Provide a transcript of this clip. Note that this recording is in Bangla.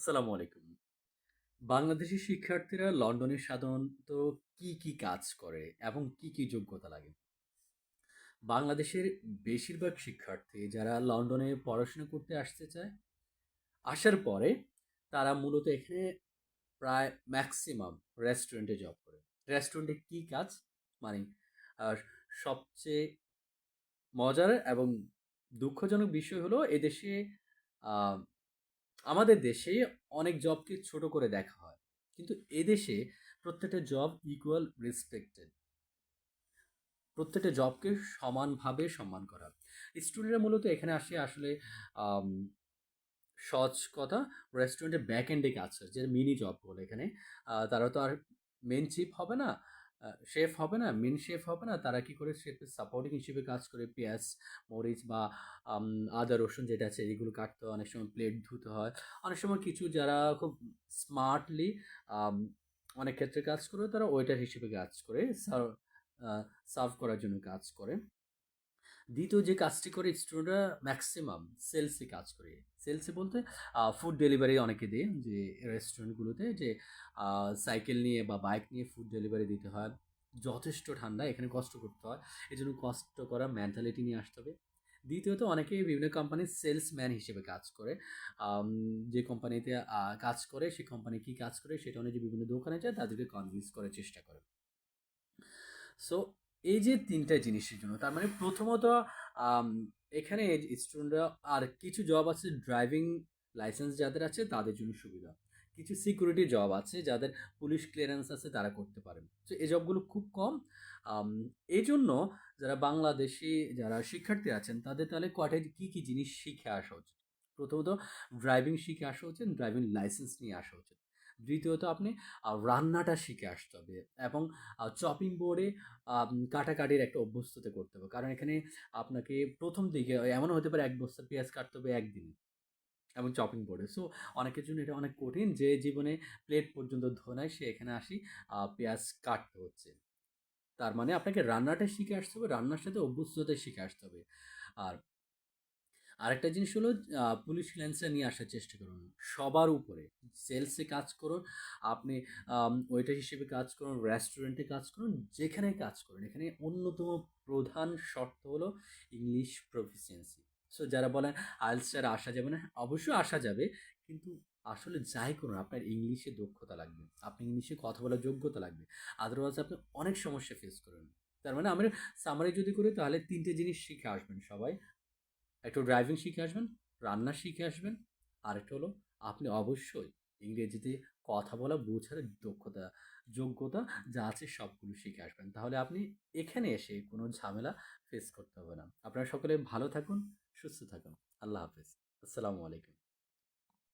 আসসালামু আলাইকুম। বাংলাদেশী শিক্ষার্থীরা লন্ডনে সাধারণত কি কাজ করে এবং কি যোগ্যতা লাগে? বাংলাদেশের বেশিরভাগ শিক্ষার্থী যারা লন্ডনে পড়াশোনা করতে আসতে চায়, আসার পরে তারা মূলত এখানে প্রায় ম্যাক্সিমাম রেস্টুরেন্টে জব করে। রেস্টুরেন্টে কি কাজ? মানে আ সবচেয়ে মজার এবং দুঃখজনক বিষয় হলো এদেশে আ আমাদের দেশে অনেক জবকে ছোট করে দেখা হয়। কিন্তু এদেশে প্রত্যেকটা জব ইকুয়াল রেসপেক্টেড। প্রত্যেকটা জবকে সমানভাবে সম্মান করা। স্টুডেন্টরা মূলত এখানে আসে আসলে আম সহজ কথা রেস্টুরেন্টের ব্যাক এন্ডে কাজ করে। যে মিনি জব বলে এখানে। তারা তো আর মেইন চিফ হবে না, শেফ হবে না, মেইন শেফ হবে না। তারা কি করে শেফের সাপোর্টিং হিসেবে কাজ করে পেঁয়াজ, মরিচ বা আম আদা, রসুন যেটা আছে এগুলো কাটতে হয়। অনেক সময় প্লেট ধুতে হয়। অনেক সময় কিছু যারা খুব স্মার্টলি আম অনেক ক্ষেত্রে কাজ করে তারা ওয়েটার হিসেবে কাজ করে। আ সার্ভ করার জন্য কাজ করে। দ্বিতীয় যে কাজটি করে স্টুডেন্টরা ম্যাক্সিমাম সেলসে কাজ করে। সেলসে বলতে ফুড ডেলিভারি অনেকে দেয় যে রেস্টুরেন্টগুলোতে যে সাইকেল নিয়ে বা বাইক নিয়ে ফুড ডেলিভারি দিতে হয়। যথেষ্ট ঠান্ডা, এখানে কষ্ট করতে হয়। এজন্য কষ্ট করা মেন্টালিটি নিয়ে আসতে হবে। দ্বিতীয়ত অনেকেই বিভিন্ন কোম্পানির সেলসম্যান হিসেবে কাজ করে। আম যে কোম্পানিতে কাজ করে সেই কোম্পানি কি কাজ করে সেটা অনুযায়ী বিভিন্ন দোকানে যায় তাদেরকে কনভিন্স করার চেষ্টা করে। সো এই যে ৩ টা জিনিসের জন্য তার মানে প্রথমত আম এখানে স্টুডেন্টরা আর কিছু জব আছে ড্রাইভিং লাইসেন্স যাদের আছে তাদের জন্য সুবিধা। কিছু সিকিউরিটি জব আছে যাদের পুলিশ ক্লিয়ারেন্স আছে তারা করতে পারেন। সো এই জবগুলো খুব কম। আম এজন্য যারা বাংলাদেশী যারা শিক্ষার্থী আছেন তাদের তাহলে কয়টা কি জিনিস শিখে আসা উচিত? প্রথমত ড্রাইভিং শিখে আসা উচিত, ড্রাইভিং লাইসেন্স নিয়ে আসা উচিত। দ্বিতীয়ত আপনি রান্নাটা শিখে আসতে হবে এবং চপিং বোর্ডে কাটাকাটির একটা অভ্যস্ততা করতে হবে। কারণ এখানে আপনাকে ১ম দিকে এমনও হতে পারে ১ বস্তা পেঁয়াজ কাটতে হবে একদিনে এবং চপিং বোর্ডে। সো অনেকের জন্য এটা অনেক কঠিন। যে জীবনে প্লেট পর্যন্ত ধোয় নাই সে এখানে পেঁয়াজ কাটতে হচ্ছে। তার মানে আপনাকে রান্নাটা শিখে আসতে হবে, রান্নার সাথে অভ্যস্ততা শিখে আসতে হবে। আর আরেকটা জিনিস হলো পুলিশ ক্লিয়ারেন্সটা নিয়ে আসার চেষ্টা করুন। সবার উপরে সেলসে কাজ করুন, আপনি ওয়েটার হিসেবে কাজ করুন, রেস্টুরেন্টে কাজ করুন, যেখানেই কাজ করুন। এখানে অন্যতম প্রধান শর্ত হলো ইংলিশ প্রফিসিয়েন্সি। সো যারা বলেন আইএলটিএস ছাড়া আসা যাবে না, অবশ্যই আসা যাবে। কিন্তু আসলে যাই করুন আপনার ইংলিশে দক্ষতা লাগবে। আপনি ইংলিশে কথা বলার যোগ্যতা লাগবে। আদারওয়াইজ আপনি অনেক সমস্যা ফেস করবেন। তার মানে আমরা সামারি যদি করি তাহলে ৩ টে জিনিস শিখে আসবেন সবাই। একটু ড্রাইভিং শিখে আসবেন, রান্না শিখে আসবেন। আরেকটা হলো আপনি অবশ্যই ইংরেজিতে কথা বলা, বোঝার দক্ষতা, যোগ্যতা যা আছে সবগুলো শিখে আসবেন। তাহলে আপনি এখানে এসে কোনো ঝামেলা ফেস করতে হবে না। আপনারা সকলে ভালো থাকুন, সুস্থ থাকুন। আল্লাহ হাফেজ। আসসালামু আলাইকুম।